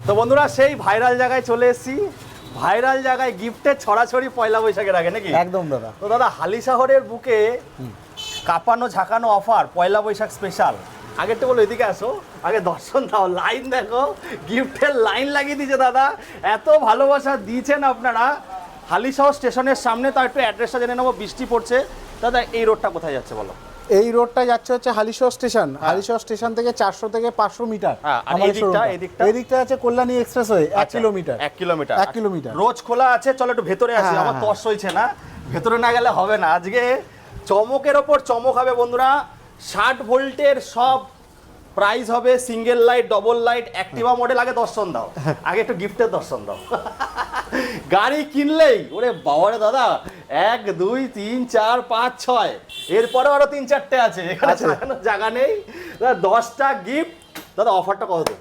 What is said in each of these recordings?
তো বন্ধুরা সেই ভাইরাল জায়গায় চলে এসেছি, ভাইরাল জায়গায় গিফটের ছড়াছড়ি পয়লা বৈশাখের আগে নাকি একদম দাদা। তো দাদা হালি শহরের বুকে কাঁপানো ঝাঁকানো অফার পয়লা বৈশাখ স্পেশাল। আগের তো বলো এদিকে আসো, আগে দর্শন দাও, লাইন দেখো, গিফটের লাইন লাগিয়ে দিয়েছে দাদা, এত ভালোবাসা দিয়েছেন আপনারা হালিশহর স্টেশনের সামনে। তো একটু অ্যাড্রেসটা জেনে নেবো, বৃষ্টি পড়ছে দাদা, এই রোডটা কোথায় যাচ্ছে বলো? এই রোডটা যাচ্ছে হচ্ছে হালিশহর স্টেশন, হালিশহর স্টেশন থেকে 400 থেকে 500 মিটার। আর এই দিকটা আছে কল্যাণী এক্সপ্রেসওয়ে 1 কিলোমিটার। 1 কিলোমিটার রোজ খোলা আছে। চলো একটু ভেতরে আসি, আমার তর্স হইছে না, ভেতরে না গেলে হবে না। আজকে চমকের ওপর চমক হবে বন্ধুরা। 60 ভোল্টের সব প্রাইস হবে, single light, double light, Activa model. আগে দর্শন দাও, আগে একটু গিফটের দর্শন দাও। গাড়ি কিনলেই ওরে বাবারে দাদা, 1 2 3 4 5 6, এরপরেও আরো 3-4টে আছে, এখানে সাজানোর জায়গা নেই দাদা। 10টা গিফট দাদা। অফারটা কত দিন?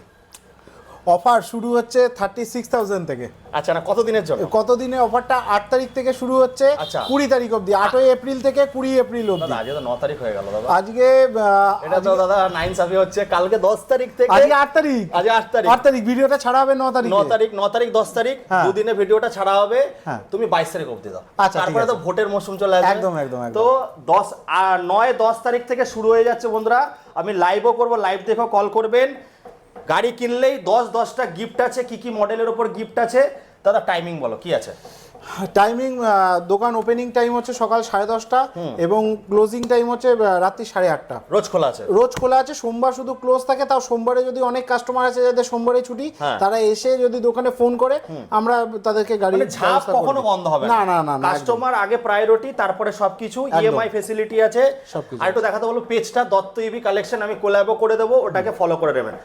অফার শুরু হচ্ছে 36,000 থেকে। আচ্ছা, না কত দিনের জন্য? কত দিনে অফারটা? 8 তারিখ থেকে শুরু হচ্ছে, আচ্ছা 20 তারিখ অবধি, 8 এপ্রিল থেকে 20 এপ্রিল অবধি। দাদা আজকে তো 9 তারিখ হয়ে গেল দাদা। আজকে এটা তো দাদা 9 সাফি হচ্ছে, কালকে 10 তারিখ থেকে। আজকে 8 তারিখ, আজকে 8 তারিখ। 8 তারিখ ভিডিওটা ছাড়া হবে 9 তারিখ। 9 তারিখ 10 তারিখ দুদিনে ভিডিওটা ছাড়া হবে। তুমি 22 তারিখ অবধি দাও। আচ্ছা, তারপরে তো ভোটের মৌসুম চলে আসবে। একদম। তো 9-10 তারিখ থেকে শুরু হয়ে যাচ্ছে বন্ধুরা। আমি লাইভও করব, লাইভ দেখো, কল করবেন। গাড়ি কিনলেই 10-10টা গিফট আছে। কি কি মডেলের উপর গিফট আছে দাদা? টাইমিং বলো কি আছে? টাইমিং, দোকান ওপেনিং টাইম হচ্ছে সকাল 10:30টা এবং ক্লোজিং টাইম হচ্ছে রাত্রি 8:30। রোজ খোলা আছে? রোজ খোলা আছে, সোমবার শুধু ক্লোজ থাকে। তাও সোমবারে যদি অনেক কাস্টমার আছে যাদের সোমবারে ছুটি, তারা এসে যদি দোকানে ফোন করে আমরা তাদেরকে গাড়ি ঝাপ কখনো বন্ধ হবে না। কাস্টমার আগে প্রায়োরিটি, তারপরে সবকিছু। ইএমআই ফ্যাসিলিটি আছে। আর একটু দেখাতে বলো পেজটা, দত্ত ইভি কালেকশন। আমি কোল্যাবও করে দেবো, ওটাকে ফলো করে নেবেন।